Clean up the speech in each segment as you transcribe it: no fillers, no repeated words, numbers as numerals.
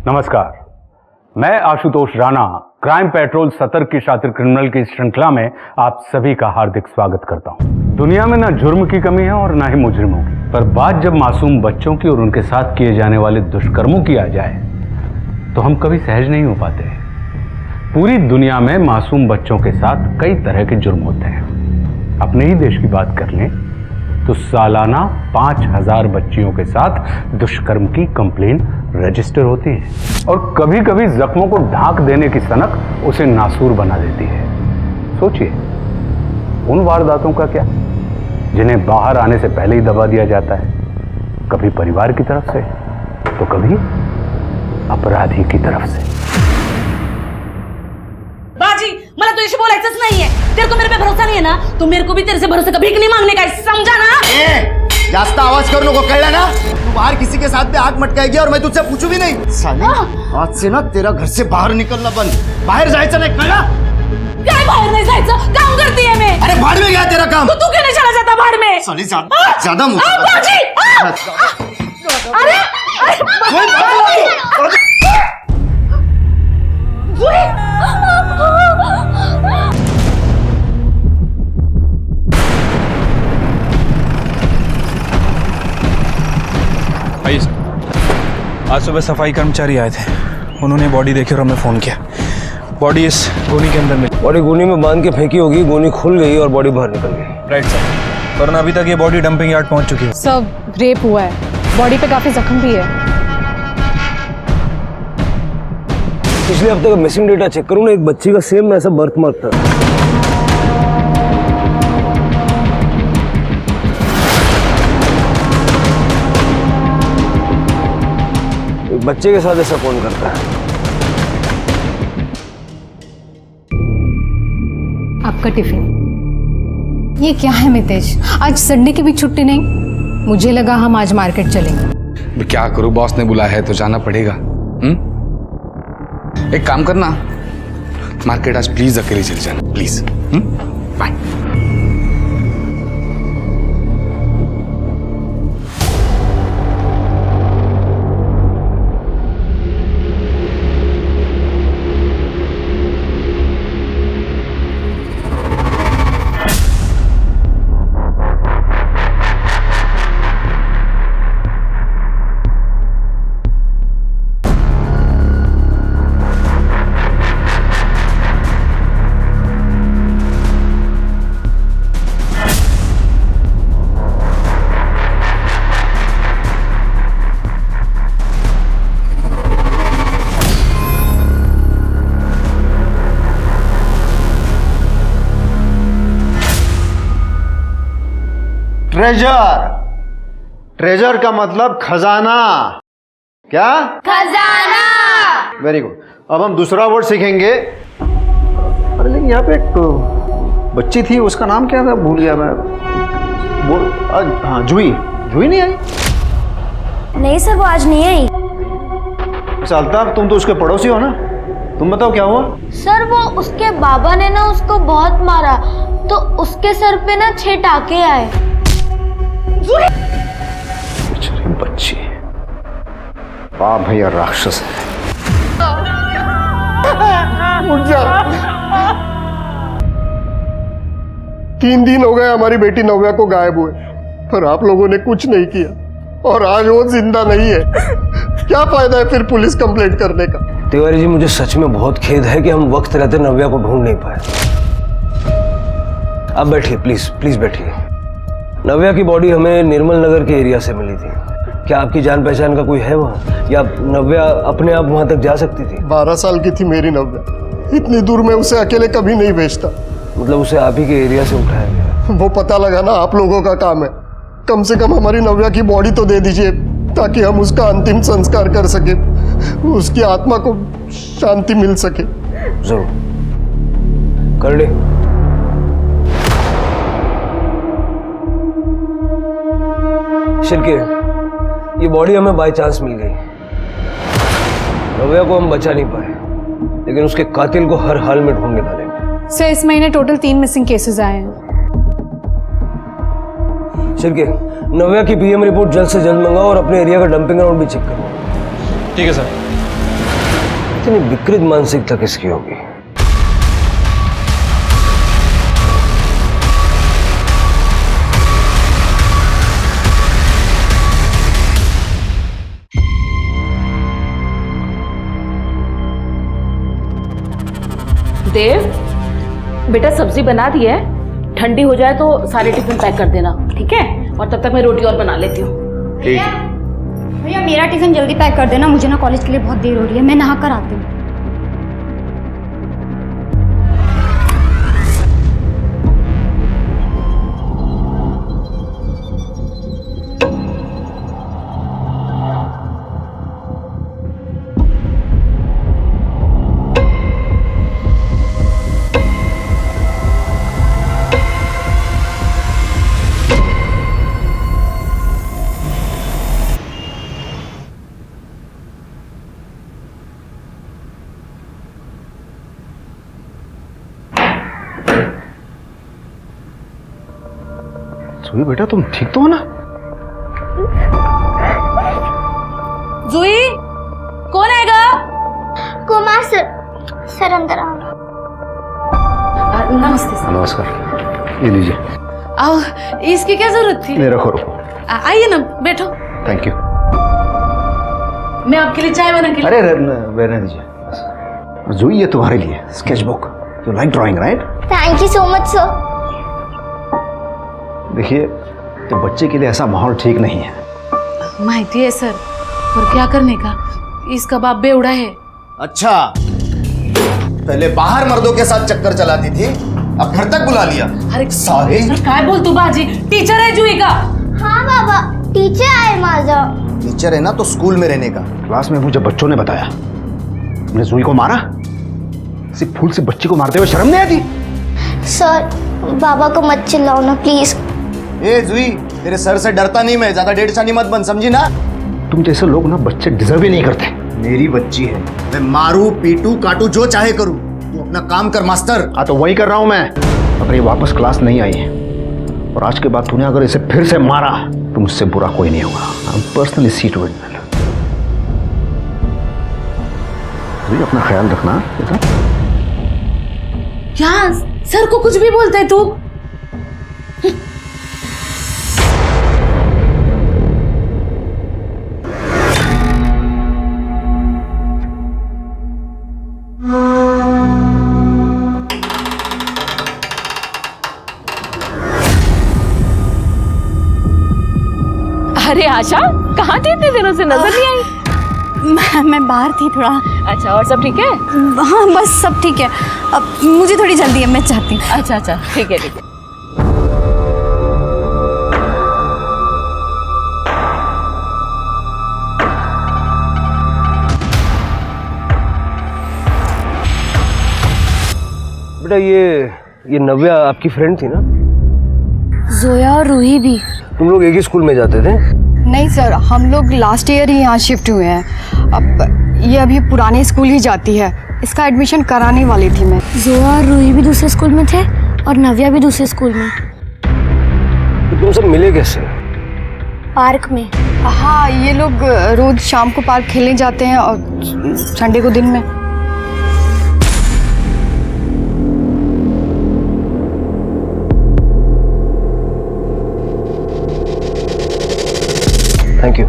नमस्कार, मैं Ashutosh Rana crime petrol सतर्क की शातिर क्रिमिनल की श्रृंखला में आप सभी का हार्दिक स्वागत करता हूं। दुनिया में ना जुर्म की कमी है और ना ही मुजरिमों की, पर बात जब मासूम बच्चों की और उनके साथ किए जाने वाले दुष्कर्मों की आ जाए तो हम कभी सहज नहीं हो पाते हैं। पूरी दुनिया में मासूम बच्चों के साथ कई तरह के जुर्म होते हैं। अपने ही देश की बात कर लें तो सालाना 5000 बच्चियों के साथ दुष्कर्म की कंप्लेन रजिस्टर होती है और कभी कभी जख्मों को ढांक देने की सनक उसे नासूर बना देती है। सोचिए उन वारदातों का क्या जिन्हें बाहर आने से पहले ही दबा दिया जाता है, कभी परिवार की तरफ से तो कभी अपराधी की तरफ से। बाजी, मला तुझ्याशी बोलायचंच नाहीये। तेरे को मेरे पे भरोसा नहीं है ना, तो मेरे को भी तेरे से भरोसे का भीख नहीं मांगने का है, समझा ना? जास्त आवाज करू नको, कळलं ना? तू बाहर किसी के साथ भी आग मटकाएगी और मैं तुझसे पूछू भी नहीं। साली, आज से ना तेरा घर से बाहर निकलना बंद, बाहर जायचं नाही, कळलं? काय बाहर नहीं जायचं? काम करती है मैं। अरे भाड़ में गया तेरा काम। तो तू क्यों नहीं चला जाता भाड़ में? साली ज्यादा मुझे बाजी! अरे! आइए सर। आज सुबह सफाई कर्मचारी आए थे, उन्होंने बॉडी देखी और हमें फ़ोन किया। बॉडी इस गोनी के अंदर मिली। बॉडी गोनी में बांध के फेंकी होगी, गोनी खुल गई और बॉडी बाहर निकल गई। राइट सर, वरना अभी तक ये बॉडी डंपिंग यार्ड पहुंच चुकी है। सर रेप हुआ है, बॉडी पे काफी जख्म भी है। पिछले हफ्ते का मिसिंग डेटा चेक करूँ ना, एक बच्ची का सेम ऐसा बर्थ मार्क था। एक बच्चे के साथ ऐसा कौन करता है? आपका टिफिन। ये क्या है मितेश, आज संडे की भी छुट्टी नहीं? मुझे लगा हम आज मार्केट चलेंगे। क्या करूं, बॉस ने बुलाया है तो जाना पड़ेगा। एक काम करना, मार्केट आज प्लीज अकेले चले जाना, प्लीज। बाय। ट्रेजर, ट्रेजर का मतलब खजाना। क्या? खजाना। Very good. अब हम दूसरा वर्ड सीखेंगे। अरे लेकिन यहाँ पे एक बच्ची थी, उसका नाम क्या था, भूल गया मैं। हाँ, जूही। जूही नहीं आई? नहीं सर, वो आज नहीं आई। अल्ताफ, तुम तो उसके पड़ोसी हो ना, तुम बताओ क्या हुआ? सर वो उसके बाबा ने ना उसको बहुत मारा, तो उसके सर पे ना 6 टाके आए। बच्ची, बाप भैया राक्षस है। उठ जा। 3 दिन हो गए हमारी बेटी नव्या को गायब हुए, पर आप लोगों ने कुछ नहीं किया और आज वो जिंदा नहीं है। क्या फायदा है फिर पुलिस कंप्लेंट करने का? तिवारी जी, मुझे सच में बहुत खेद है कि हम वक्त रहते नव्या को ढूंढ नहीं पाए। आप बैठिए, प्लीज प्लीज बैठिए। नव्या की बॉडी हमें निर्मल नगर के एरिया से मिली थी। क्या आपकी जान पहचान का कोई है वहाँ, या नव्या अपने आप वहाँ तक जा सकती थी? 12 साल की थी मेरी नव्या, इतनी दूर में उसे अकेले कभी नहीं भेजता। मतलब उसे आप ही के एरिया से उठाया गया? वो पता लगाना आप लोगों का काम है। कम से कम हमारी नव्या की बॉडी तो दे दीजिए, ताकि हम उसका अंतिम संस्कार कर सके, उसकी आत्मा को शांति मिल सके। जरूर कर ले। शिरके, ये बॉडी हमें बाय चांस मिल गई। नव्या को हम बचा नहीं पाए, लेकिन उसके कातिल को हर हाल में ढूंढ निकालेंगे। सर इस महीने टोटल 3 मिसिंग केसेस आए हैं। शिरके, नव्या की पीएम रिपोर्ट जल्द से जल्द मंगाओ और अपने एरिया का डंपिंग ग्राउंड भी चेक करो। ठीक है सर। इतनी विकृत मानसिकता किसकी होगी? देव, बेटा सब्जी बना दी है, ठंडी हो जाए तो सारे टिफिन पैक कर देना, ठीक है? और तब तक मैं रोटी और बना लेती हूँ। भैया भैया मेरा टिफिन जल्दी पैक कर देना, मुझे ना कॉलेज के लिए बहुत देर हो रही है, मैं नहा कर आती हूँ। जुई बेटा तुम ठीक तो हो ना? जुई, कौन आएगा? कुमार सर अंदर आओ। नमस्ते सर। नमस्कार, ये लीजिए। आओ, इसकी क्या जरूरत थी? नहीं, रखो रखो। आइए ना, बैठो। Thank you. मैं आपके लिए चाय बना के अरे रहने दीजिए। जुई ये तुम्हारे लिए sketch book. You like drawing right? Thank you so much sir. देखिए, तो बच्चे के लिए ऐसा माहौल ठीक नहीं है। माहिती है सर, और क्या करने का, इसका बाप बेवड़ा है। अच्छा, पहले बाहर मर्दों के साथ चक्कर चलाती थी, अब घर तक बुला लिया। अरे सारे सर काय बोल तू बाजी, टीचर है जुई का। हाँ बाबा, टीचर आहे माझा। टीचर है ना तो स्कूल में रहने का। क्लास में मुझे बच्चों ने बताया तुमने जुई को मारा। सिर्फ फूल से बच्ची को मारते हुए शर्म नहीं आती? सर बाबा को मत चिल्लाओ ना प्लीज। ए जुई, तेरे सर से डरता नहीं मैं, ज्यादा डेढ़ छानी मत बन, समझी ना? तुम जैसे लोग ना बच्चे डिजर्व ही नहीं करते। मेरी बच्ची है, मैं मारू पीटू काटू जो चाहे करूं, तू अपना काम कर मास्टर। हाँ तो वही कर रहा हूं मैं। अगर ये वापस क्लास नहीं आई है और आज के बाद तूने अगर इसे फिर से मारा तो मुझसे बुरा कोई नहीं होगा। I am personally see to it. अपना ख्याल रखना बेटा। क्या सर को कुछ भी बोलता है तू? अरे आशा, कहाँ थी इतने दिनों से, नजर नहीं आई? मैं बाहर थी थोड़ा। अच्छा, और सब ठीक है? हाँ बस सब ठीक है, अब मुझे थोड़ी जल्दी है, मैं चाहती हूँ। अच्छा अच्छा, ठीक है ठीक है। बेटा ये नव्या आपकी फ्रेंड थी ना? जोया और रूही भी। तुम लोग एक ही स्कूल में जाते थे? नहीं सर, हम लोग लास्ट ईयर ही यहाँ शिफ्ट हुए हैं। अब ये अभी पुराने स्कूल ही जाती है, इसका एडमिशन कराने वाली थी मैं। जोया और रूही भी दूसरे स्कूल में थे और नव्या भी दूसरे स्कूल में। तो तुम सब मिले कैसे? पार्क में। हाँ, ये लोग रोज शाम को पार्क खेलने जाते हैं और संडे को दिन में। Thank you.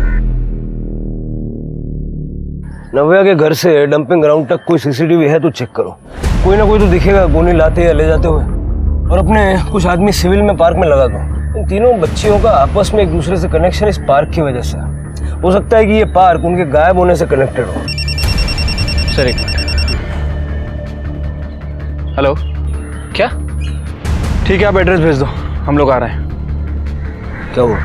नव्या के घर से डंपिंग ग्राउंड तक कोई सीसीटीवी है तो चेक करो। कोई ना कोई तो दिखेगा गोली लाते या ले जाते हुए। और अपने कुछ आदमी सिविल में पार्क में लगा दो। इन तीनों बच्चियों का आपस में एक दूसरे से कनेक्शन इस पार्क की वजह से हो सकता है कि ये पार्क उनके गायब होने से कनेक्टेड हो। सर एक मिनट। हेलो, क्या? ठीक है, आप एड्रेस भेज दो, हम लोग आ रहे हैं। क्या हुआ?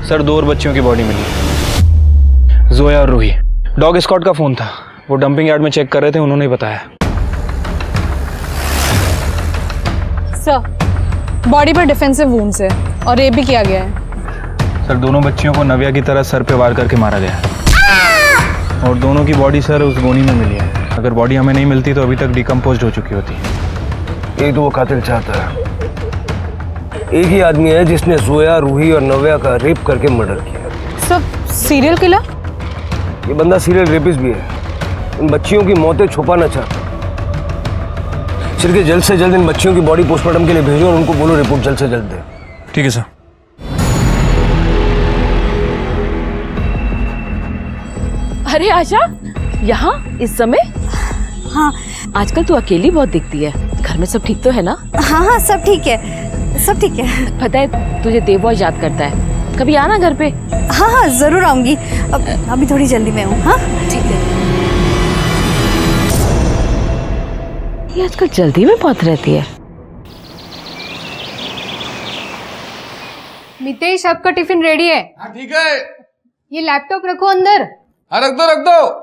सर 2 और बच्चियों की बॉडी मिली है, जोया और रूही। डॉग स्क्वाड का फ़ोन था, वो डंपिंग यार्ड में चेक कर रहे थे, उन्होंने ही बताया। सर, बॉडी पर डिफेंसिव वुंड्स है और रेप भी किया गया है। सर दोनों बच्चियों को नव्या की तरह सर पे वार करके मारा गया है और दोनों की बॉडी सर उस गोनी में मिली है। अगर बॉडी हमें नहीं मिलती तो अभी तक डिकम्पोज हो चुकी होती। एक तो वो कातिल चाहता है, एक ही आदमी है जिसने जोया, रूही और नव्या का रेप करके मर्डर किया। Sir, serial killer? ये बंदा सीरियल रेपिस्ट भी है। इन बच्चियों की मौतें छुपाना चाहता हूँ। शिर्के, जल्द से जल्द इन बच्चियों की बॉडी पोस्टमार्टम के लिए भेजो और उनको बोलो रिपोर्ट जल्द से जल्द दे। ठीक है सर। अरे आशा, यहाँ इस समय? हाँ आजकल तू अकेली बहुत दिखती है। घर में सब ठीक तो है ना? हाँ हाँ सब ठीक है, सब ठीक है। पता है तुझे देव बहुत याद करता है, कभी आना घर पे। हाँ हाँ जरूर आऊंगी, अभी थोड़ी जल्दी में हूँ। हाँ ठीक है। ये आजकल जल्दी में बहुत रहती है। मितेश, आपका टिफिन रेडी है। हाँ ठीक है। ये लैपटॉप रखो अंदर। हाँ रख दो रख दो।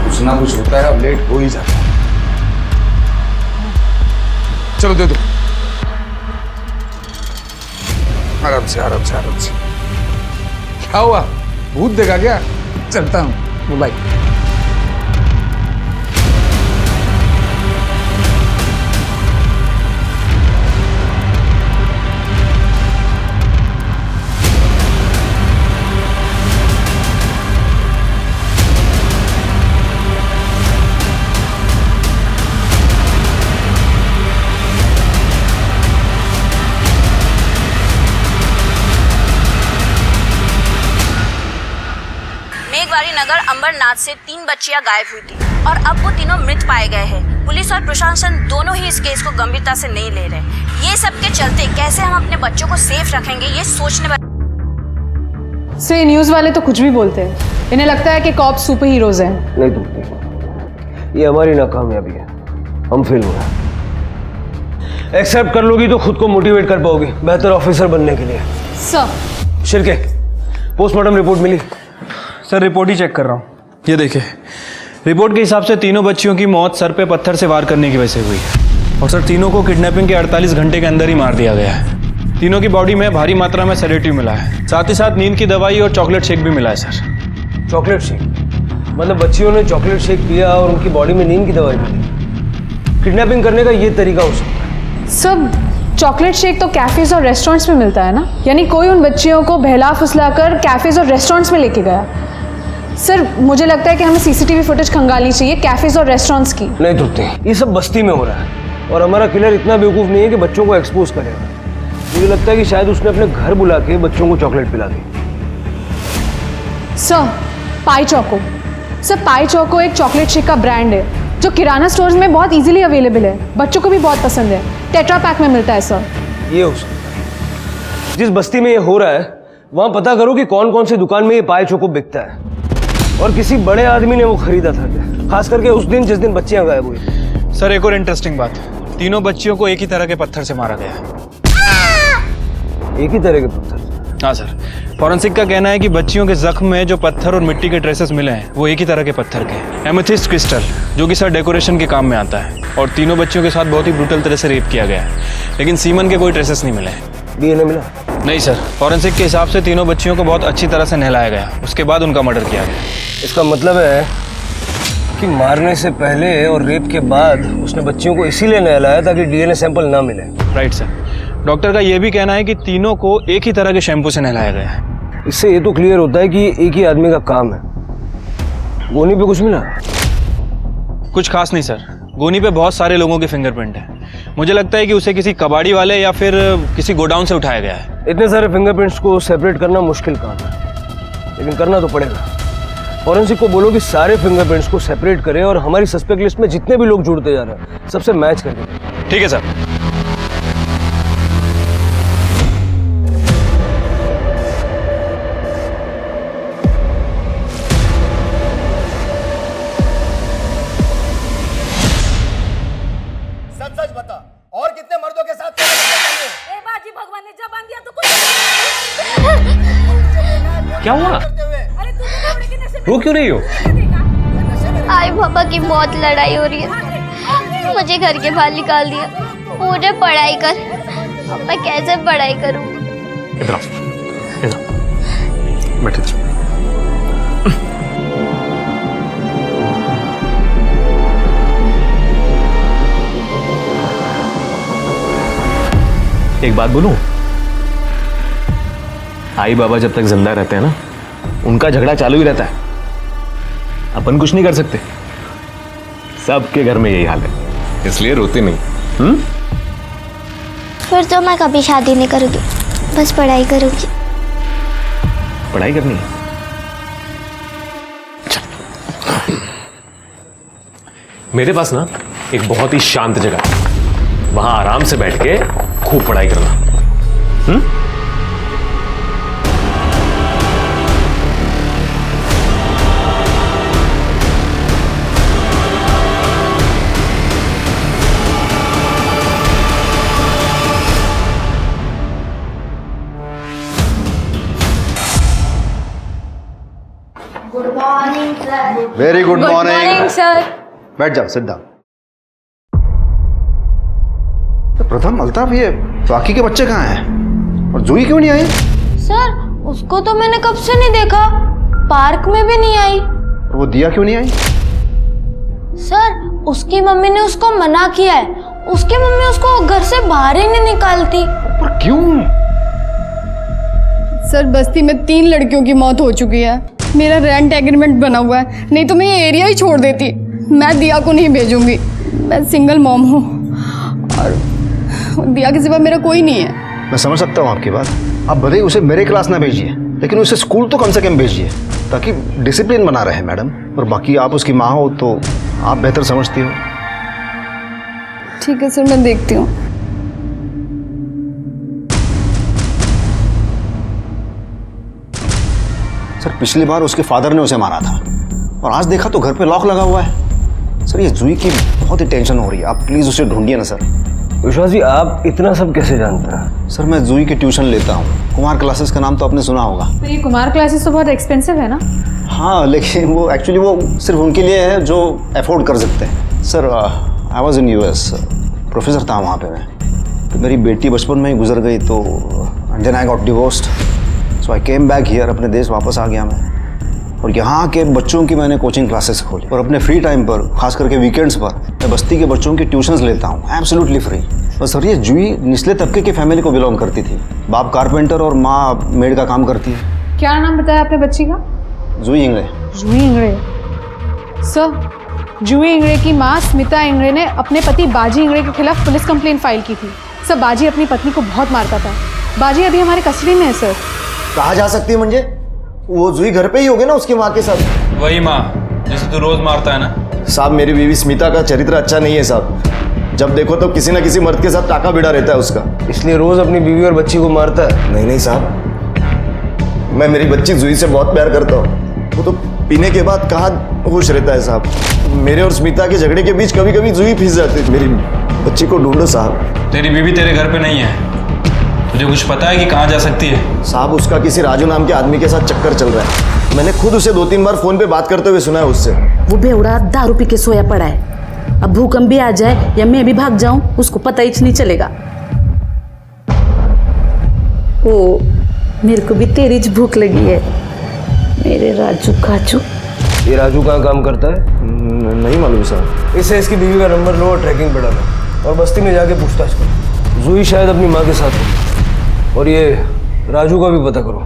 कुछ ना कुछ होता है, अब लेट हो ही जाता है। चलो दे दो। आराम से आराम से आराम से। क्या हुआ, भूत देखा क्या? चलता हूँ, बाय। मेघवारी नगर अंबरनाथ से 3 बच्चियां गायब हुई थी और अब वो तीनों मृत पाए गए हैं। पुलिस और प्रशासन दोनों ही इस केस को गंभीरता से नहीं ले रहे। ये सब के चलते कैसे हम अपने बच्चों को सेफ रखेंगे, ये सोचने पर। से न्यूज वाले तो कुछ भी बोलते हैं, इन्हें लगता है कि कॉप सुपर हीरोज हैं। नहीं तुमने, ये हमारी नाकामयाबी है, हम फेल हो रहे हैं। एक्सेप्ट कर लोगी तो खुद को मोटिवेट कर पाओगी बेहतर ऑफिसर बनने के लिए। सर, शिर्के, पोस्टमार्टम रिपोर्ट मिली? सर रिपोर्ट ही चेक कर रहा हूँ। ये देखिए, रिपोर्ट के हिसाब से तीनों बच्चियों की मौत सर पे पत्थर से वार करने की वजह से हुई है और सर तीनों को किडनैपिंग के 48 घंटे के अंदर ही मार दिया गया है। तीनों की बॉडी में भारी मात्रा में सेडेटिव मिला है, साथ ही साथ नींद की दवाई और चॉकलेट शेक भी मिला है सर। Chocolate shake? मतलब बच्चियों ने चॉकलेट शेक पिया और उनकी बॉडी में नींद की दवाई मिली? किडनैपिंग करने का ये तरीका हो सकता है? सब चॉकलेट शेक तो कैफेज और रेस्टोरेंट्स में मिलता है ना, यानी कोई उन बच्चियों को बहला फुसला कर कैफेज और रेस्टोरेंट्स में लेके गया। सर मुझे लगता है कि हमें सीसीटीवी फुटेज खंगालनी चाहिए कैफेज और रेस्टोरेंट्स की। नहीं तृप्ति, ये सब बस्ती में हो रहा है और हमारा किलर इतना बेवकूफ़ नहीं है कि बच्चों को एक्सपोज करेगा। मुझे लगता है कि शायद उसने अपने घर बुला के बच्चों को चॉकलेट पिला दी। Sir pie choco, sir pie choco एक चॉकलेट शेक का ब्रांड है जो किराना स्टोर्स में बहुत इजीली अवेलेबल है, बच्चों को भी बहुत पसंद है, टेट्रा पैक में मिलता है सर। ये हो सकता है। जिस बस्ती में ये हो रहा है वहां पता करो कि कौन कौन सी दुकान में ये पाई चोको बिकता है और किसी बड़े आदमी ने वो खरीदा था क्या, खास करके उस दिन जिस दिन बच्चियां गायब हुई। सर एक और इंटरेस्टिंग बात, तीनों बच्चियों को एक ही तरह के पत्थर से मारा गया है। एक ही तरह के पत्थर? हाँ सर, फॉरेंसिक का कहना है कि बच्चियों के जख्म में जो पत्थर और मिट्टी के ट्रेसेस मिले हैं वो एक ही तरह के पत्थर के हैं, एमेथिस्ट क्रिस्टल, जो कि सर डेकोरेशन के काम में आता है। और तीनों बच्चियों के साथ बहुत ही ब्रूटल तरह से रेप किया गया है, लेकिन सीमन के कोई ट्रेसेस नहीं मिले। डीएनए मिला? नहीं सर, फॉरेंसिक के हिसाब से तीनों बच्चियों को बहुत अच्छी तरह से नहलाया गया, उसके बाद उनका मर्डर किया गया। इसका मतलब है कि मारने से पहले और रेप के बाद उसने बच्चियों को इसीलिए नहलाया ताकि डीएनए सैंपल ना मिले। राइट सर, डॉक्टर का यह भी कहना है कि तीनों को एक ही तरह के शैम्पू से नहलाया गया है। इससे ये तो क्लियर होता है कि ये एक ही आदमी का काम है। गोनी पे कुछ मिला? कुछ खास नहीं सर, गोनी पे बहुत सारे लोगों के फिंगरप्रिंट है। मुझे लगता है कि उसे किसी कबाड़ी वाले या फिर किसी गोडाउन से उठाया गया है। इतने सारे फिंगरप्रिंट्स को सेपरेट करना मुश्किल काम है, लेकिन करना तो पड़ेगा। फॉरेंसिक को बोलो कि सारे फिंगरप्रिंट्स को सेपरेट करे और हमारी सस्पेक्ट लिस्ट में जितने भी लोग जुड़ते जा रहे हैं सबसे मैच करके। ठीक है सर। सच सच बता, और कितने मर्दों के साथ? ए बाजी, भगवान ने जबान दिया तो कुछ क्या हुआ? रो क्यों रही हो? आई पापा की बहुत लड़ाई हो रही है, मुझे घर के बाहर निकाल दिया, मुझे पढ़ाई कर। अब मैं कैसे पढ़ाई करूं? इधर आओ, इधर बैठे जाओ। एक बात बोलूं, आई बाबा जब तक जिंदा रहते हैं ना, उनका झगड़ा चालू ही रहता है। अपन कुछ नहीं कर सकते, सबके घर में यही हाल है, इसलिए रोते नहीं। फिर तो मैं कभी शादी नहीं करूंगी, बस पढ़ाई करूंगी। पढ़ाई करनी है? मेरे पास ना एक बहुत ही शांत जगह है, वहां आराम से बैठ के खूब पढ़ाई करना। Good morning sir. Very good morning sir. बैठ जाओ, सिट डाउन। प्रथम, अल्ताफ, ये बाकी के बच्चे कहाँ हैं? और जूही क्यों नहीं आई? सर उसको तो मैंने कब से नहीं देखा, पार्क में भी नहीं आई। और वो दिया क्यों नहीं आई? सर उसकी मम्मी ने उसको मना किया है, उसकी मम्मी उसको घर से बाहर ही नहीं निकालती। पर क्यों? सर बस्ती में 3 लड़कियों की मौत हो चुकी है, मेरा रेंट एग्रीमेंट बना हुआ है, नहीं तो मैं ये एरिया ही छोड़ देती। मैं दिया को नहीं भेजूंगी, मैं सिंगल मॉम हूँ और दिया के सिवा मेरा कोई नहीं है। मैं समझ सकता हूँ आपकी बात। आप भले ही उसे मेरे क्लास ना भेजिए, लेकिन उसे स्कूल तो कम से कम भेजिए, ताकि डिसिप्लिन बना रहे मैडम। और बाकी आप उसकी माँ हो तो आप बेहतर समझती हो। ठीक है सर, मैं देखती हूँ। सर पिछली बार उसके फादर ने उसे मारा था, और आज देखा तो घर पे लॉक लगा हुआ है। सर ये जूही की बहुत ही टेंशन हो रही है, आप प्लीज़ उसे ढूंढिए ना सर। विश्वास जी, आप इतना सब कैसे जानते हैं? सर मैं जूही की ट्यूशन लेता हूँ, कुमार क्लासेस का नाम तो आपने सुना होगा। तो ये कुमार क्लासेस तो बहुत एक्सपेंसिव है ना? हाँ, लेकिन वो एक्चुअली वो सिर्फ उनके लिए है जो अफोर्ड कर सकते हैं। Sir I was in US, professor था वहाँ पे मैं। तो मेरी बेटी बचपन में ही गुजर गई, तो then I got divorced, so I came back here. अपने देश वापस आ गया मैं, और यहाँ के बच्चों की मैंने कोचिंग क्लासेस खोली। और अपने फ्री टाइम पर, खास करके वीकेंड्स पर, मैं बस्ती के बच्चों की ट्यूशन्स लेता हूँ, एब्सोल्युटली फ्री। और सर ये जूही निचले तबके की फैमिली को बिलोंग करती थी। बाप कारपेंटर और माँ मेड का काम करती है। क्या नाम बताया आपने बच्ची का? जूही इंगड़े। जूही इंगड़े। सर जूही इंगड़े की माँ स्मिता इंगड़े ने अपने पति बाजी इंगड़े के खिलाफ पुलिस कंप्लेंट फाइल की थी। सर बाजी अपनी पत्नी को बहुत मारता था। बाजी अभी हमारे कस्टडी में है सर। कहा जा सकती है मुझे? वो जूही घर पे ही होगी ना उसकी माँ के साथ? वही माँ जैसे तू रोज मारता है ना। साहब मेरी बीवी स्मिता का चरित्र अच्छा नहीं है साहब, जब देखो तो किसी ना किसी मर्द के साथ टाका भिड़ा रहता है उसका, इसलिए रोज अपनी बीवी और बच्ची को मारता है। नहीं नहीं साहब, मैं मेरी बच्ची जूही से बहुत प्यार करता हूँ। वो तो पीने के बाद कहाँ होश रहता है साहब। मेरे और स्मिता के झगड़े के बीच कभी कभी जूही फंस जाती है। मेरी बच्ची को ढूंढो साहब। तेरी बीवी तेरे घर पे नहीं है, तुझे कुछ पता है कि कहाँ जा सकती है? साहब उसका किसी राजू नाम के आदमी के साथ चक्कर चल रहा है, मैंने खुद उसे 2-3 बार फोन पे बात करते हुए सुना है उससे। वो बेवड़ा दारू पी के सोया पड़ा है, अब भूकंप भी आ जाए या मैं भी भाग जाऊं उसको पता ही नहीं चलेगा। ओ मेरे को भी तेरी ज भूख लगी है मेरे राजू काजू। ये राजू कहाँ काम करता है? नहीं मालूम साहब। इससे इसकी बीवी का नंबर लो और ट्रैकिंग पे डालो और बस्ती में जाके पूछताछ करो। जूही शायद अपनी माँ के साथ है, और ये राजू का भी पता करो।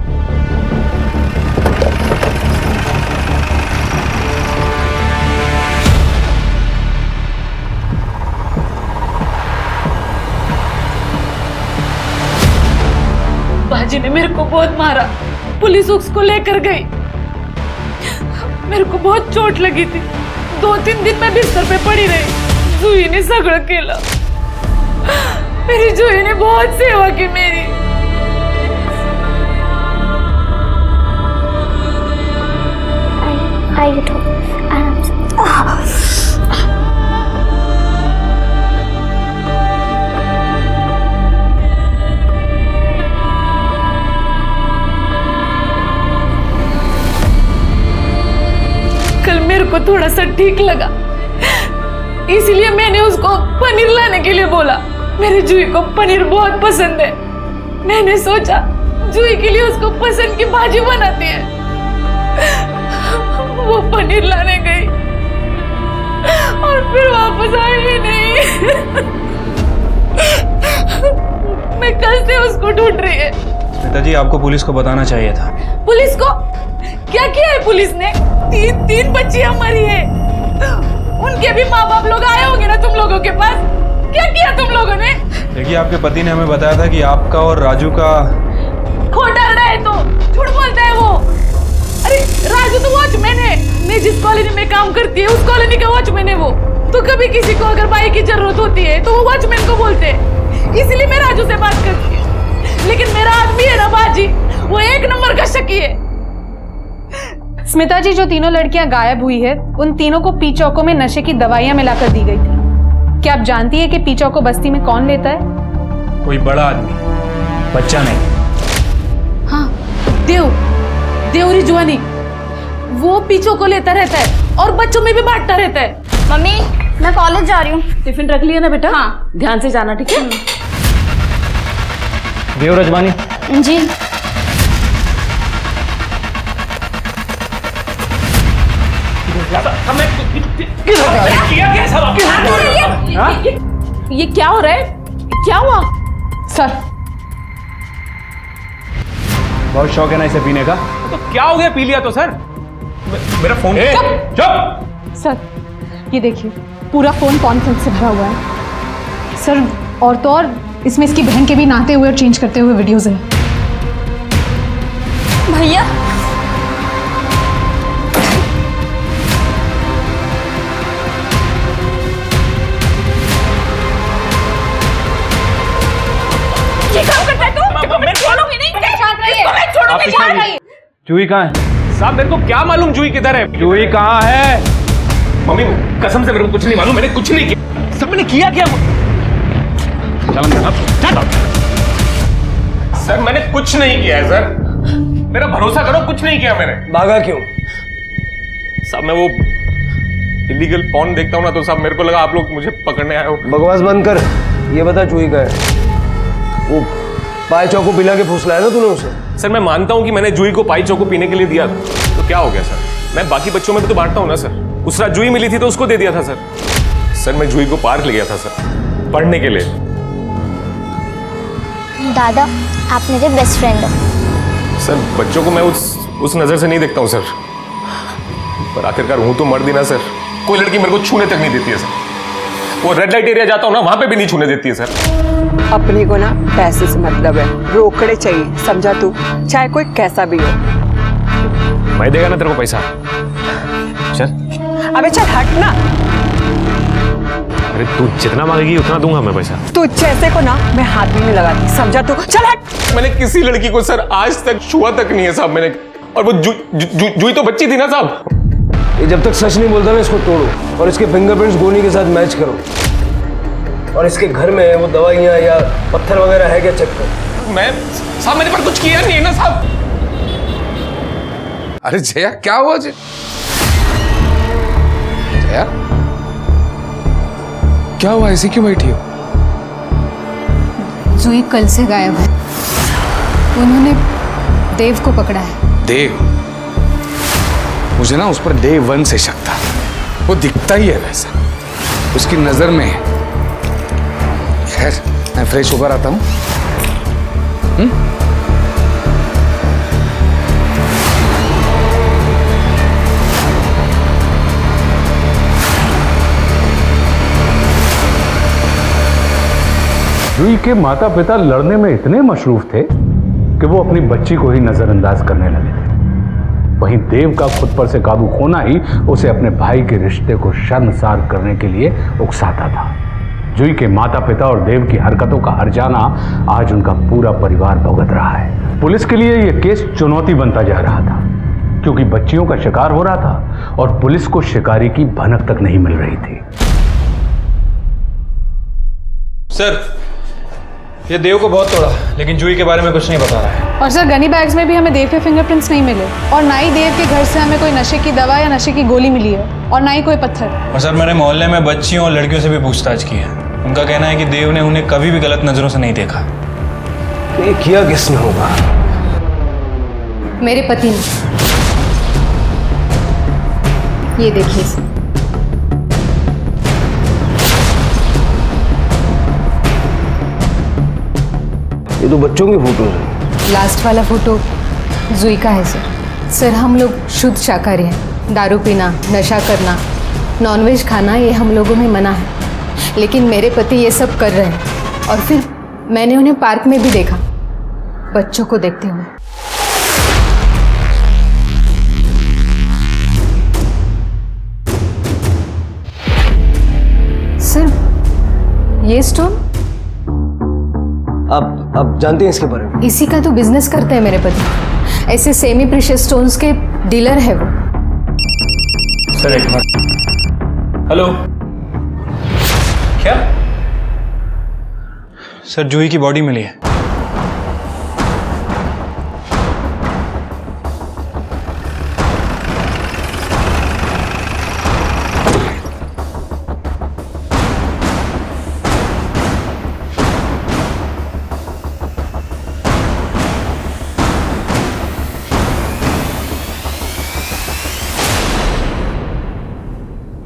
बाजी ने मेरे को बहुत मारा, पुलिस उसको लेकर गई, मेरे को बहुत चोट लगी थी, 2-3 दिन मैं बिस्तर पे पड़ी रही। जूही ने सगळं केलं, मेरी जूही ने बहुत सेवा की मेरी। आराम से। को थोड़ा सा ठीक लगा, इसलिए मैंने उसको पनीर लाने के लिए बोला। मेरे जूही को पनीर बहुत पसंद है। मैंने सोचा जूही के लिए उसको पसंद की भाजी बनाते हैं। वो पनीर लाने गई और फिर वापस आई ही नहीं। मैं कल से उसको ढूंढ रही है। पिताजी, आपको पुलिस को बताना चाहिए था। पुलिस को? क्या किया है पुलिस ने? तीन बच्चियां मरी है। उनके भी माँ बाप लोग आए होंगे ना तुम लोगों के पास। क्या किया तुम लोगों ने? देखिए, आपके पति ने हमें बताया था कि आपका और राजू का। खोटा रहा है तो झूठ बोलता है वो। अरे राजू तो वॉचमैन है। मैं जिस कॉलोनी में काम करती है उस कॉलोनी का वॉचमैन है वो। तो कभी किसी को अगर भाई की जरूरत होती है तो वो वॉचमैन को बोलते हैं। इसलिए मैं राजू से बात करती हूँ। लेकिन मेरा आदमी है ना बाजी, वो एक नंबर का शकी है। स्मिता जी, जो तीनों लड़कियां गायब हुई है उन तीनों को पी चौकों में नशे की दवाइयां मिलाकर दी गई थी। क्या आप जानती है कि पी चौको बस्ती में कौन लेता है? कोई बड़ा आदमी, बच्चा नहीं। हाँ, देव रिजवानी। वो पीछों को लेता रहता है और बच्चों में भी बांटता रहता है। मम्मी, मैं कॉलेज जा रही हूँ। टिफिन रख लिया ना बेटा? हाँ, ध्यान से जाना, ठीक है? देव रजवानी। जी। ये क्या हो रहा है? क्या हुआ? सर, बहुत शौक है ना इसे पीने का। तो क्या हो गया? पी लिया तो सर। मेरा फोन। चुप। सर, ये देखिए, पूरा फोन कॉन्फ्रेंस से भरा हुआ है। सर, और तो और इसमें इसकी बहन के भी नहाते हुए और चेंज करते हुए वीडियोस हैं। भैया, ये काम करता है तू? मैं छोड़ूंगी नहीं। छोड़ूंगी नहीं। जूही कहाँ है? साहब, मेरे को क्या मालूम जूही किधर है? जूही कहाँ है? मम्मी, कसम से मेरे को कुछ नहीं मालूम। मैंने कुछ नहीं किया। सब मैंने किया क्या? सर, मैंने कुछ नहीं किया है सर। मेरा भरोसा करो, कुछ नहीं किया मैंने। भागा क्यों? साहब, मैं वो इलीगल पॉर्न देखता हूँ ना, तो साहब मेरे को लगा आप लोग मुझे पकड़ने आए हो। बकवास बंद कर। ये बता जूही का है? वो पाई चौको पिला के फुसलाया ना तूने उसे? सर, मैं मानता हूँ कि मैंने जूही को पाई चौको पीने के लिए दिया, तो क्या हो गया सर? मैं बाकी बच्चों में भी तो बांटता हूँ ना सर। उस रात जूही मिली थी तो उसको दे दिया था सर। सर, मैं जूही को पार्क ले गया था सर, पढ़ने के लिए। दादा, आप मेरे बेस्ट फ्रेंड हो। सर, बच्चों को मैं उस नजर से नहीं देखता हूँ सर। पर आखिरकार हूं तो मर्द ही ना सर। कोई लड़की मेरे को छूने तक नहीं देती है सर। वो रेड लाइट एरिया जाता हूँ ना, वहां पे भी नहीं छूने देती है सर। अपनी को ना पैसे से मतलब है, रोकड़े चाहिए, समझा तू? चाहे कोई कैसा भी हो। मैं देगा ना तेरे को पैसा। चल। अबे चल हट ना। अरे तू जितना मांगेगी उतना दूंगा मैं पैसा। तू जैसे को ना मैं हाथ भी नहीं लगाती, समझा तू? चल हट। मैंने किसी लड़की को सर आज तक छुआ तक नहीं है साहब मैंने। और वो जूही तो बच्ची थी ना साहब। ये जब तक सच नहीं बोलता ना, इसको तोड़ो और इसके फिंगरप्रिंट्स गोनी के साथ मैच करो। और इसके घर में वो दवाइयाँ या पत्थर वगैरह है क्या, चेक करो। मैं साहब, मैंने पर कुछ किया नहीं है ना साहब। अरे जया, क्या हुआ जया? क्या हुआ? ऐसी क्यों बैठी हो? जूही कल से गायब है। उन्होंने देव को पकड़ा है। देव? मुझे ना उस पर डे 1 से शक था। वो दिखता ही है वैसा, उसकी नजर में। खैर, मैं फ्रेश होकर आता हूँ। जूही के माता पिता लड़ने में इतने मशरूफ थे कि वो अपनी बच्ची को ही नजरअंदाज करने लगे थे। वहीं देव का खुद पर से काबू खोना ही उसे अपने भाई के रिश्ते को शर्मसार करने के लिए उकसाता था। जूही के माता पिता और देव की हरकतों का हर्जाना आज उनका पूरा परिवार भुगत रहा है। पुलिस के लिए यह केस चुनौती बनता जा रहा था, क्योंकि बच्चियों का शिकार हो रहा था और पुलिस को शिकारी की भनक तक नहीं मिल रही थी। सर, ये देव को बहुत तोड़ा, लेकिन जूही के बारे में कुछ नहीं बता रहा है। और सर गनी बैग्स में भी हमें देव के फिंगरप्रिंट्स नहीं मिले, और ना ही देव के घर से हमें कोई नशे की दवा या नशे की गोली मिली है, और ना ही कोई पत्थर। और सर मैंने मोहल्ले में बच्चियों और लड़कियों से भी पूछताछ की है। उनका कहना है कि देव ने उन्हें कभी भी गलत नजरों से नहीं देखा। तो ये किया किसने होगा? मेरे पति ने। ये देखिए सर। ये तो बच्चों की फोटो है। लास्ट वाला फोटो जूही का है सर। सर हम लोग शुद्ध शाकाहारी हैं। दारू पीना, नशा करना, नॉनवेज खाना ये हम लोगों में मना है, लेकिन मेरे पति ये सब कर रहे हैं। और फिर मैंने उन्हें पार्क में भी देखा, बच्चों को देखते हुए। सर ये स्टोन आप जानते हैं इसके बारे में? इसी का तो बिजनेस करते हैं मेरे पति। ऐसे सेमी प्रीशियस स्टोन्स के डीलर है वो। सर एक मिनट। हेलो, क्या? सर जूही की बॉडी मिली है।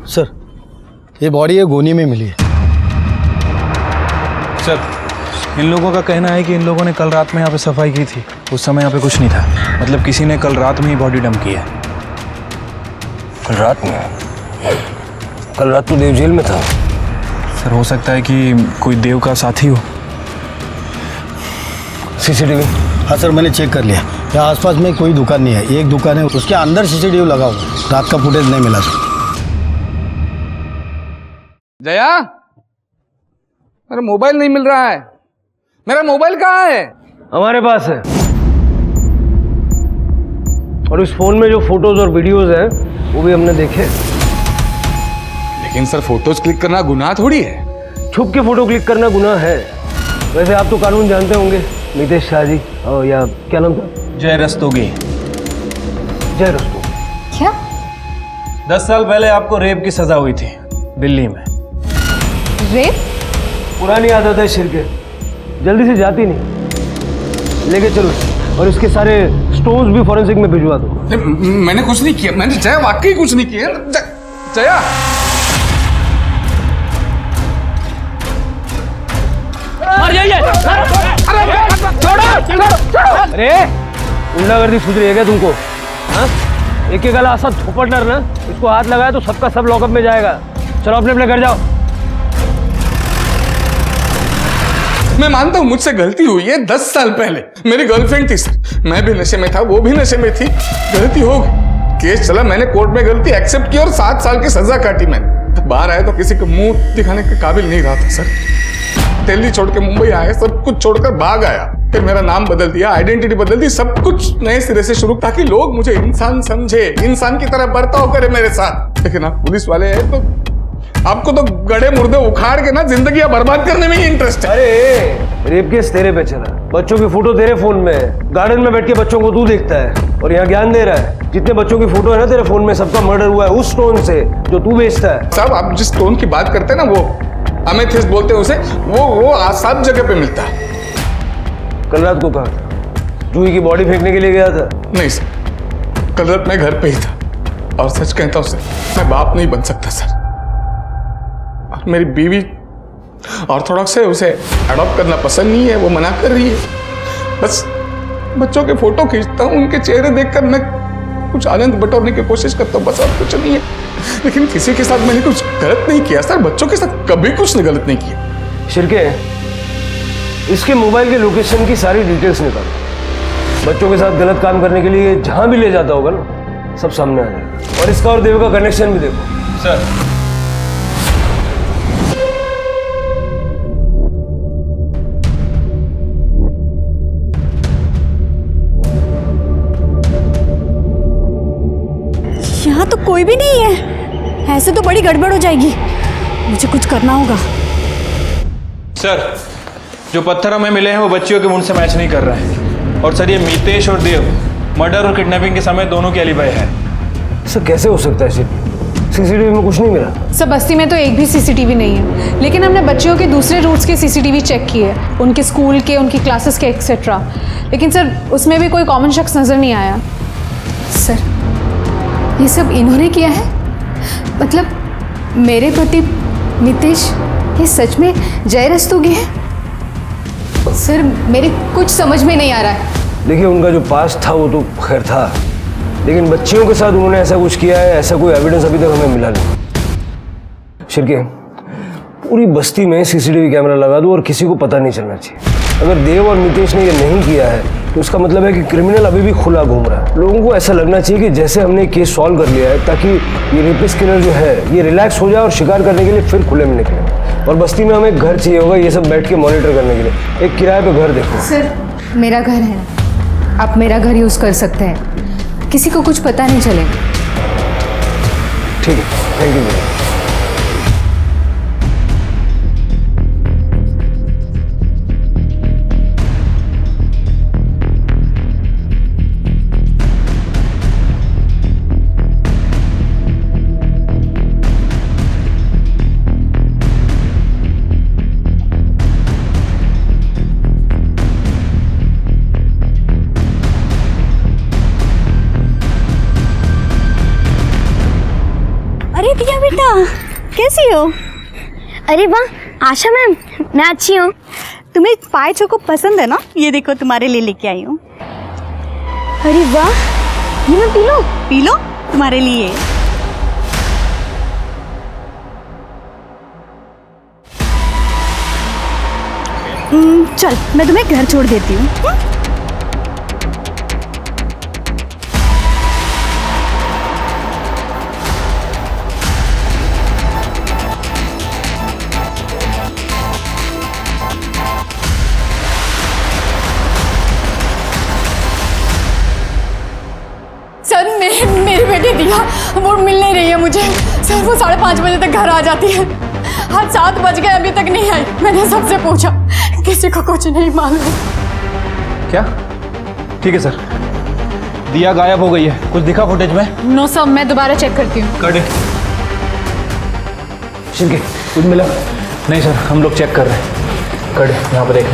सर ये बॉडी है गोनी में मिली है। सर इन लोगों का कहना है कि इन लोगों ने कल रात में यहाँ पे सफाई की थी। उस समय यहाँ पे कुछ नहीं था, मतलब किसी ने कल रात में ही बॉडी डंप की है। कल रात में? कल रात तो देव जेल में था। सर हो सकता है कि कोई देव का साथी हो। सीसीटीवी? हाँ सर मैंने चेक कर लिया, यहाँ आसपास में कोई दुकान नहीं है। एक दुकान है उसके अंदर सीसीटीवी लगा हुआ, रात का फुटेज नहीं मिला सर। जया, मेरा मोबाइल नहीं मिल रहा है। मेरा मोबाइल कहाँ है? हमारे पास है, और इस फोन में जो फोटोज और वीडियोज हैं वो भी हमने देखे। लेकिन सर फोटोज क्लिक करना गुनाह थोड़ी है। छुप के फोटो क्लिक करना गुनाह है। वैसे आप तो कानून जानते होंगे, नितेश शाह जी, और या क्या नाम था? जय रस्तोगी। जय रस्तोगी। क्या? 10 साल पहले आपको रेप की सजा हुई थी दिल्ली में। रेप? पुरानी आदत है शिर के, जल्दी से जाती नहीं। लेके चलो और इसके सारे स्टोन्स भी फॉरेंसिक में भिजवा दो। मैंने कुछ नहीं किया, मैंने जया वाकई कुछ नहीं किया। जया अरे गुंडागर्दी सूझ रही है क्या तुमको? हाँ, एक एक गला सब थोपट डर ना, इसको हाथ लगाया तो सबका सब लॉकअप में जाएगा। चलो अपने अपने घर जाओ। मैं मानता हूँ मुझसे गलती हुई है। 10 साल पहले मेरी गर्लफ्रेंड थी सर, मैं भी नशे में था, वो भी नशे में थी। गलती हो गई, केस चला, मैंने कोर्ट में गलती एक्सेप्ट की और 7 साल की सजा काटी मैंने। बाहर आए तो किसी को मुंह दिखाने के काबिल नहीं रहा था सर। दिल्ली छोड़ के मुंबई आए, सब कुछ छोड़कर भाग आया। फिर मेरा नाम बदल दिया, आइडेंटिटी बदल दी, सब कुछ नए सिरे से शुरू, ताकि लोग मुझे इंसान समझे, इंसान की तरह बर्ताव करे मेरे साथ। लेकिन आप पुलिस वाले हैं तो आपको तो गड़े मुर्दे उखाड़ के ना जिंदगी बर्बाद करने में ही इंटरेस्ट है। अरे रेप केस तेरे पे चला, बच्चों की फोटो तेरे फोन में है, गार्डन में बैठ के बच्चों को तू देखता है और यहाँ ज्ञान दे रहा है। जितने बच्चों की फोटो है ना तेरे फोन में, सबका मर्डर हुआ है उस स्टोन से जो तू बेचता है। साहब आप जिस स्टोन की बात करते हैं ना, वो अमेथिस्ट बोलते हैं उसे, वो सब जगह पे मिलता है। कल रात को कहा था? जूही की बॉडी फेंकने के लिए गया था? नहीं सर, कल रात मैं घर पे ही था। और सच कहता हूं सर, मैं बाप नहीं बन सकता सर। और मेरी बीवी ऑर्थोडॉक्स है, उसे अडॉप्ट करना पसंद नहीं है, वो मना कर रही है। बस बच्चों के फोटो खींचता हूँ, उनके चेहरे देखकर मैं कुछ आनंद बटोरने की कोशिश करता हूँ, बस और कुछ नहीं है। लेकिन किसी के साथ मैंने कुछ गलत नहीं किया सर, बच्चों के साथ कभी कुछ गलत नहीं किया। शिरके, इसके मोबाइल के लोकेशन की सारी डिटेल्स निकालो। बच्चों के साथ गलत काम करने के लिए जहां भी ले जाता होगा ना, सब सामने आ जाएगा। और इसका और देव का कनेक्शन भी देखो। सर यहाँ तो कोई भी नहीं है, ऐसे तो बड़ी गड़बड़ हो जाएगी। मुझे कुछ करना होगा। सर जो पत्थर हमें मिले हैं वो बच्चियों के मुंड से मैच नहीं कर रहे हैं। और सर ये मितेश और देव मर्डर और किडनैपिंग के समय दोनों की एलिबाई है। सर कैसे हो सकता है सर? सीसीटीवी में कुछ नहीं मिला। सर बस्ती में तो एक भी सीसीटीवी नहीं है, लेकिन हमने बच्चियों के दूसरे रूट्स के सीसीटीवी चेक किए, उनके स्कूल के, उनकी क्लासेस के एक्सेट्रा, लेकिन सर उसमें भी कोई कॉमन शख्स नज़र नहीं आया। सर ये सब इन्होंने किया है? मतलब मेरे पति मितेश ये सच में जय रस्तोगी है? सर मेरे कुछ समझ में नहीं आ रहा है। देखिए उनका जो पास था वो तो खैर था, लेकिन बच्चियों के साथ उन्होंने ऐसा कुछ किया है, ऐसा कोई एविडेंस अभी तक हमें मिला नहीं। शिरके, पूरी बस्ती में सीसीटीवी कैमरा लगा दो और किसी को पता नहीं चलना चाहिए। अगर देव और मितेश ने ये नहीं किया है तो उसका मतलब है कि क्रिमिनल अभी भी खुला घूम रहा है। लोगों को ऐसा लगना चाहिए कि जैसे हमने केस सॉल्व कर लिया है, ताकि ये रेपिस्ट किलर जो है ये रिलैक्स हो जाए और शिकार करने के लिए फिर खुले में निकले। और बस्ती में हमें एक घर चाहिए होगा ये सब बैठ के मॉनिटर करने के लिए। एक किराए पे घर देखो। सर मेरा घर है ना, आप मेरा घर यूज़ कर सकते हैं, किसी को कुछ पता नहीं चलेगा। ठीक है, थैंक यू। अरे दिया बेटा, कैसी हो? अरे वाह आशा मैम, मैं अच्छी हूँ। तुम्हें पाए चोको पसंद है ना? ये देखो तुम्हारे लिए लेके आई हूँ। अरे वाह, ये मैं पी लो? पी लो, तुम्हारे लिए। चल मैं तुम्हें घर छोड़ देती हूँ। सर मेरी बेटी दिया वो मिल नहीं रही है मुझे। सर वो 5:30 बजे तक घर आ जाती है, आज 7 बज गए अभी तक नहीं आई। मैंने सबसे पूछा, किसी को कुछ नहीं मालूम। क्या? ठीक है सर, दिया गायब हो गई है, कुछ दिखा फुटेज में? नो सर, मैं दोबारा चेक करती हूँ। कर दे। शिरके कुछ मिला? नहीं सर, हम लोग चेक कर रहे हैं। कर दे, यहाँ पर देख।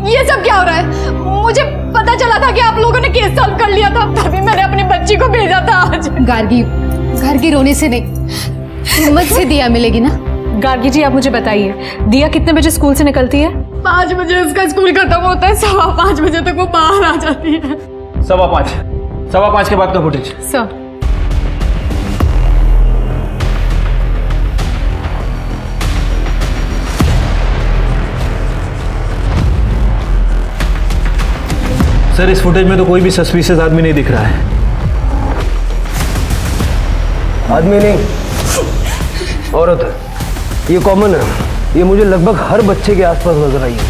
ये सब क्या हो रहा है? मुझे पता चला था कि आप लोगों ने केस सॉल्व कर लिया था, तभी मैंने अपनी बच्ची को भेजा था आज। गार्गी, घर की रोने से नहीं, हिम्मत से दिया मिलेगी ना। गार्गी जी आप मुझे बताइए, दिया कितने बजे स्कूल से निकलती है? 5 बजे उसका स्कूल खत्म होता है, 5:15 बजे तक वो बाहर आ जाती है। 5:15 के बाद का फुटेज? सर सर इस फुटेज में तो कोई भी सस्पिशियस आदमी नहीं दिख रहा है। आदमी नहीं, औरत है। ये कॉमन है, ये मुझे लगभग हर बच्चे के आसपास नजर आई है।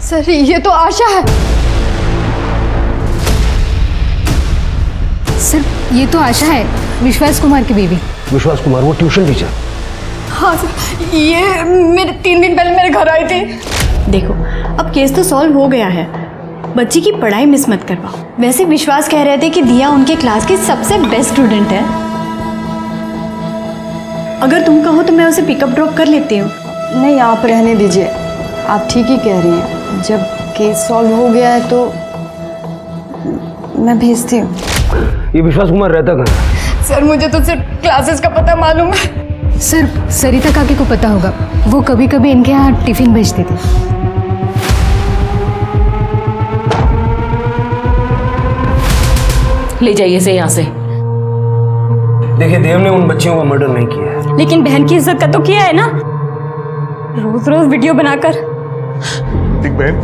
सर ये तो आशा है। सर ये तो आशा है, विश्वास कुमार की बीवी। विश्वास कुमार, वो ट्यूशन टीचर? हाँ सर, ये मेरे 3 दिन पहले मेरे घर आई थी। देखो अब केस तो सॉल्व हो गया है, बच्ची की पढ़ाई मिस मत करवाओ। वैसे विश्वास कह रहे थे कि दिया उनके क्लास की सबसे बेस्ट स्टूडेंट है। अगर तुम कहो तो मैं उसे पिकअप ड्रॉप कर लेती हूँ। नहीं आप रहने दीजिए, आप ठीक ही कह रही हैं। जब केस सॉल्व हो गया है तो मैं भेजती हूँ। ये विश्वास कुमार रहता कहाँ? सर मुझे तो सिर्फ क्लासेस का पता मालूम है। सर सरिता काकी को पता होगा, वो कभी कभी इनके यहाँ टिफिन भेजती थी। ले जाइए इसे यहाँ से। देखिए देव ने उन बच्चियों को मर्डर नहीं किया है। लेकिन बहन की इज्जत का तो किया है ना, रोज रोज वीडियो बनाकर। देख बहन,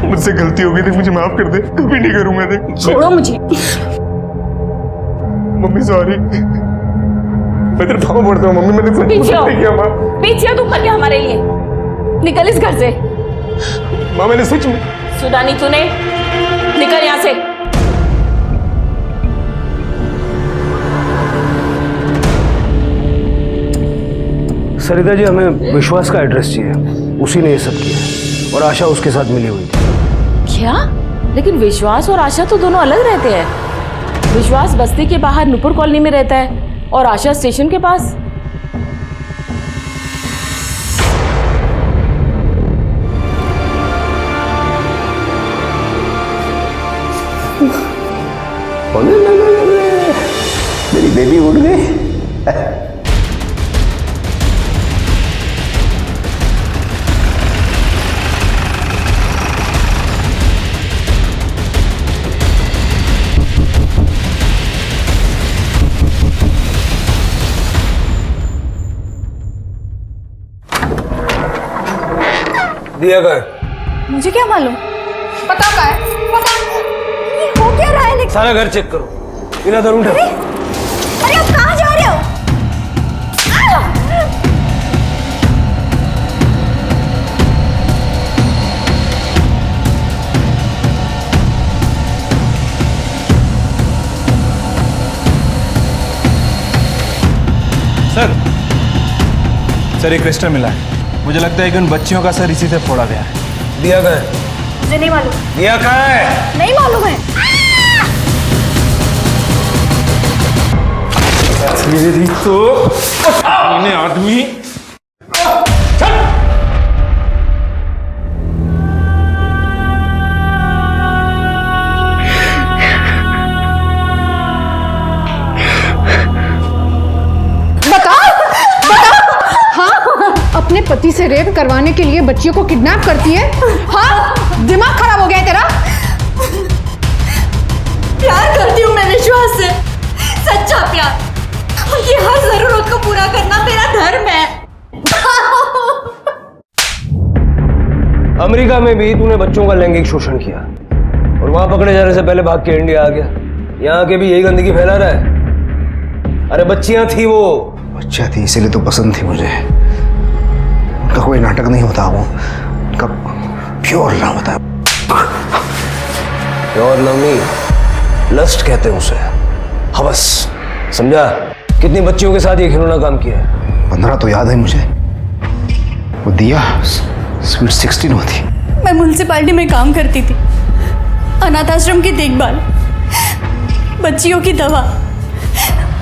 मुझसे गलती हो गई थी, मुझे माफ कर दे, कभी नहीं करूंगा। देख छोड़ो मुझे। मम्मी सॉरी, मैं तेरे पाँव पड़ता हूँ मम्मी, मैंने पीछे आओ, किया माँ। पीछे आओ, तुम मत क्या हमारे लिए। निकल इस घर से। माँ मैंने सच में सुना नहीं तूने? निकल यहाँ से। सरिता जी, हमें विश्वास का एड्रेस चाहिए। उसी ने ये सब किया और आशा उसके साथ मिली हुई थी। क्या? लेकिन विश्वास और आशा तो दोनों अलग रहते हैं। विश्वास बस्ती के बाहर नुपुर कॉलोनी में रहता है और आशा स्टेशन के पास। मेरी बेबी उड़ गई। दिया कर। मुझे क्या मालूम? पता का है? पता ये हो क्या रहा है? लेकिन सारा घर चेक करो, बिना धरून उठा। अरे आप कहाँ जा रहे हो? सर एक क्रिस्टल मिला है। मुझे लगता है कि उन बच्चियों का सर इसी से फोड़ा गया है। दिया का है? मुझे नहीं मालूम। दिया का है? नहीं मालूम है। मेरी तो आदमी अपने पति से रेप करवाने के लिए बच्चियों को किडनैप करती है? हाँ, दिमाग खराब हो गया है तेरा? प्यार करती हूँ मैं विश्वास से, सच्चा प्यार। और ये हर जरूरत को पूरा करना मेरा धर्म है। अमेरिका में भी तूने बच्चों का लैंगिक शोषण किया और वहां पकड़े जाने से पहले भाग के इंडिया आ गया। यहाँ के भी यही गंदगी फैला रहा है। अरे बच्चियां थी, वो बच्चा थी इसीलिए तो पसंद थी मुझे। उनका कोई नाटक नहीं होता, वो उनका प्योर लव होता है। प्योर लव नहीं, लस्ट कहते हैं उसे, हवस। समझा? कितनी बच्चियों के साथ ये घिनौना काम किया है? 15 तो याद है मुझे। वो दिया स्वीट 16 होती। मैं म्युनिसिपैलिटी में काम करती थी, अनाथ आश्रम की देखभाल, बच्चियों की दवा,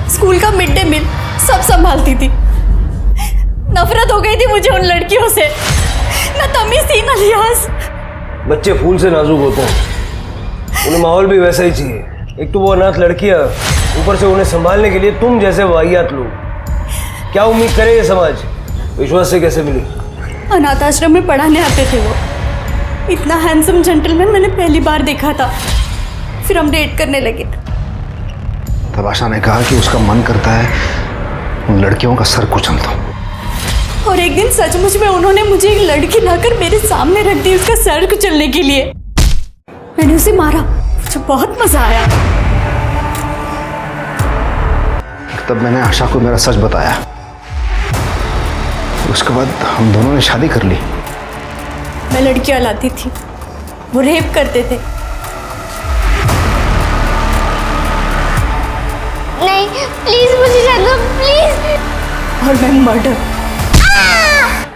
स्कूल का मिड डे मील सब संभालती थी। नफरत हो गई थी मुझे उन लड़कियों से, न तमीज थी न लिहाज। बच्चे फूल से नाजुक होते हैं, उन्हें माहौल भी वैसा ही चाहिए। एक तो वो अनाथ लड़कियां, ऊपर से उन्हें संभालने के लिए तुम जैसे वाहियात लोग। क्या उम्मीद करे ये समाज? विश्वास से कैसे मिली? अनाथ आश्रम में पढ़ाने आते थे वो। इतना हैंडसम जेंटलमैन मैंने पहली बार देखा था। फिर हम डेट करने लगे। तब आशा ने कहा कि उसका मन करता है उन लड़कियों का सर कुचल दो। और एक दिन सचमुच में उन्होंने मुझे एक लड़की लाकर मेरे सामने रख दी उसका सर कुचलने के लिए। मैंने उसे मारा, मुझे बहुत मजा आया। तब मैंने आशा को मेरा सच बताया। उसके बाद हम दोनों ने शादी कर ली। मैं लड़कियां लाती थी, वो रेप करते थे। नहीं प्लीज मुझे जाने दो प्लीज। और मैं मर्डर।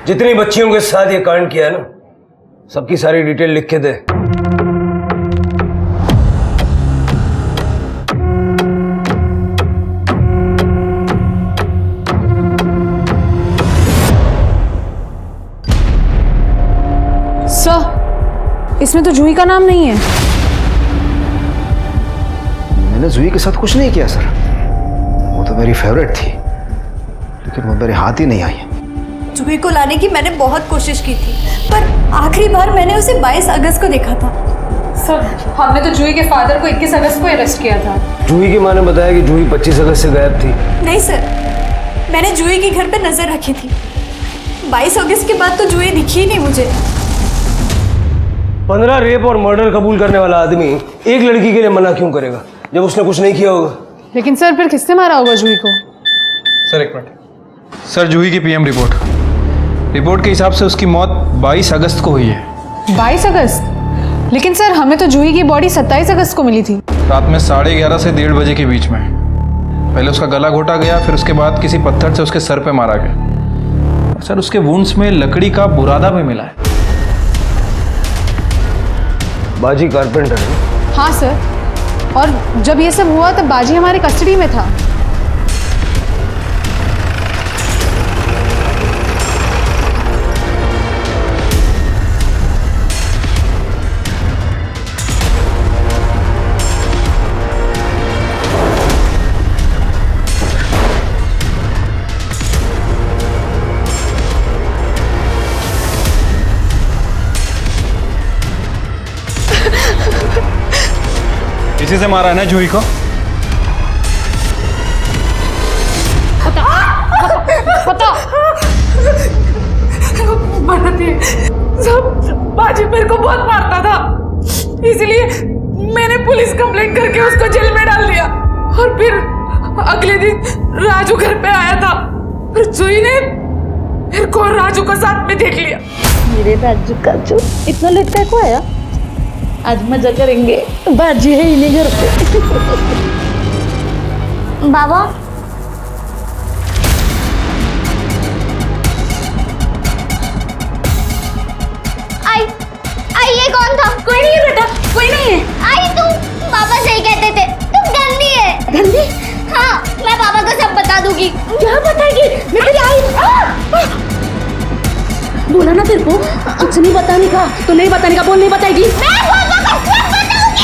जितनी बच्चियों के साथ ये कांड किया है ना, सबकी सारी डिटेल लिख के दे। सर, इसमें तो जूही का नाम नहीं है। मैंने जूही के साथ कुछ नहीं किया सर। वो तो मेरी फेवरेट थी, लेकिन वो मेरे हाथ ही नहीं आई। जूही को लाने की मैंने बहुत कोशिश की थी, पर आखिरी बार मैंने उसे 22 अगस्त को देखा था। सर, हमने तो जूही के फादर को 21 अगस्त को अरेस्ट किया था। जूही की माँ ने बताया कि जूही 25 अगस्त से गायब थी। नहीं सर, मैंने जूही के घर पे नजर रखी थी। 22 अगस्त के बाद तो जूही दिखी ही नहीं मुझे। 15 रेप और मर्डर कबूल करने वाला आदमी एक लड़की के लिए मना क्यों करेगा जब उसने कुछ नहीं किया होगा? लेकिन सर, फिर किसने मारा होगा जूही को? सर एक मिनट। सर, जूही की पीएम रिपोर्ट के हिसाब से उसकी मौत 22 अगस्त को हुई है। 22 अगस्त? लेकिन सर, हमें तो जूही की बॉडी 27 अगस्त को मिली थी। रात में 11:30 से 1:30 बजे के बीच में। पहले उसका गला घोटा गया, फिर उसके बाद किसी पत्थर से उसके सर पे मारा गया। सर उसके वुंड्स में लकड़ी का बुरादा भी मिला है। बाजी कारपेंटर है। हाँ सर, और जब ये सब हुआ तब बाजी हमारे कस्टडी में था। इसी से मारा है ना जूही को? पता सब बाजी मेरे को बहुत मारता था, इसलिए मैंने पुलिस कंप्लेंट करके उसको जेल में डाल दिया। और फिर अगले दिन राजू घर पे आया था, फिर जूही ने मेरे को और राजू को साथ में देख लिया। मेरे राजू इतना लेट का को आया? आज मजा करेंगे, बाजी है इन्हीं घर पे। बाबा आई आई, ये कौन था? कोई नहीं है बेटा, कोई नहीं है। आई तुम, पापा सही कहते थे, तुम गंदी है। गंदी? हाँ, मैं पापा को सब बता दूंगी। क्या बताएगी? मैं तेरी आई बोला ना तेरे को कुछ नहीं बताने का, तो नहीं बताने का, बोल नहीं बताएगी। मैं पापा को सब बताऊंगी।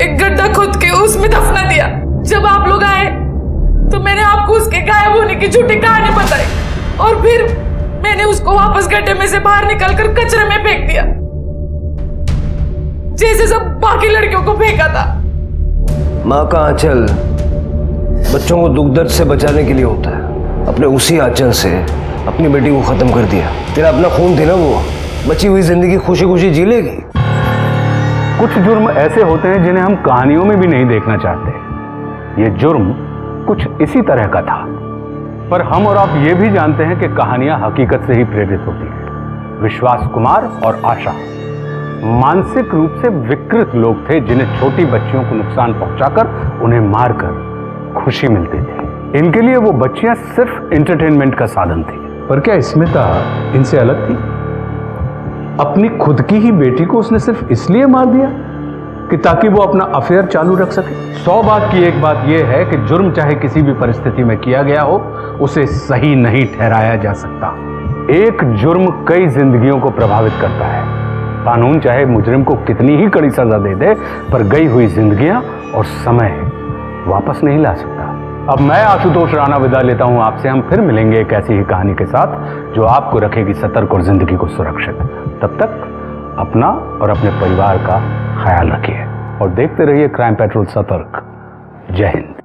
एक गड्ढा खोद के उसमें दफना दिया। जब आप लोग आए तो मैंने आपको उसके गायब होने की झूठी कहानी बताई, और फिर मैंने उसको वापस गड्ढे में से बाहर निकालकर कचरे में फेंक दिया, जैसे सब बाकी लड़कियों को फेंका था। माँ का आंचल बच्चों को दुख दर्द से बचाने के लिए होता है। अपने उसी आंचल से अपनी बेटी को खत्म कर दिया। तेरा अपना खून थी ना वो, बची हुई जिंदगी खुशी खुशी जी लेगी। कुछ जुर्म ऐसे होते हैं जिन्हें हम कहानियों में भी नहीं देखना चाहते। ये जुर्म कुछ इसी तरह का था, पर हम और आप ये भी जानते हैं कि कहानियां हकीकत से ही प्रेरित होती हैं। विश्वास कुमार और आशा मानसिक रूप से विकृत लोग थे, जिन्हें छोटी बच्चियों को नुकसान पहुंचाकर उन्हें मारकर खुशी मिलती थी। इनके लिए वो बच्चियां सिर्फ एंटरटेनमेंट का साधन थी। पर क्या स्मिता इनसे अलग थी? अपनी खुद की ही बेटी को उसने सिर्फ इसलिए मार दिया कि ताकि वो अपना अफेयर चालू रख सके। 100 बात की एक बात यह है कि जुर्म चाहे किसी भी परिस्थिति में किया गया हो, उसे सही नहीं ठहराया जा सकता। एक जुर्म कई जिंदगियों को प्रभावित करता है। कानून चाहे मुजरिम को कितनी ही कड़ी सजा दे दे, पर गई हुई जिंदगियां और समय वापस नहीं ला सकता। अब मैं आशुतोष राणा विदा लेता हूं आपसे। हम फिर मिलेंगे एक ऐसी ही कहानी के साथ जो आपको रखेगी सतर्क और जिंदगी को सुरक्षित। तब तक अपना और अपने परिवार का ख्याल रखिए और देखते रहिए क्राइम पेट्रोल सतर्क। जय हिंद।